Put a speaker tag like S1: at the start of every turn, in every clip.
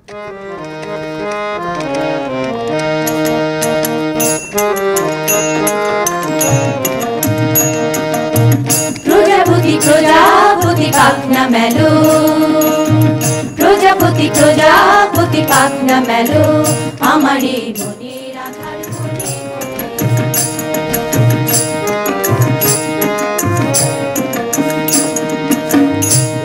S1: প্রজাপতি প্রজাপতি পাখনা মেলো, প্রজাপতি প্রজাপতি পাখনা মেলো, আমারে মনের আধার কোণে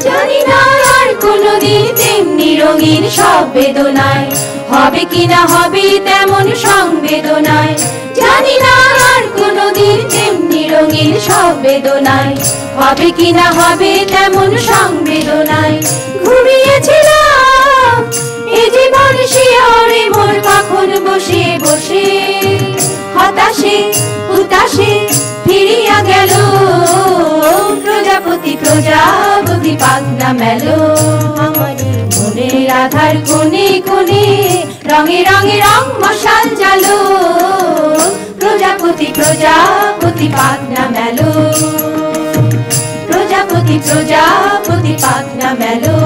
S1: জানি না আর কোনদিন তেমনি রঙিন সব বেদনায় হবে কিনা হবে তেমন সংবেদনায়, জানি না আর কোনদিন তেমনি রঙিন সব বেদনায় হবে কিনা হবে তেমন সংবেদনায়। ঘুমিয়েছিলাম এ জীবন শিয়রে মোর কখন বসে বসে হতাশে হুতাশে ফিরিয়া গেল, প্রজাপতি প্রজাপতি পাখনা মেলো, আমারে মনের আধার কোণে কোণে রঙে রঙে রং মশাল জালো, প্রজাপতি প্রজাপতি পাখনা মেলো, প্রজাপতি প্রজাপতি পাখনা মেলো।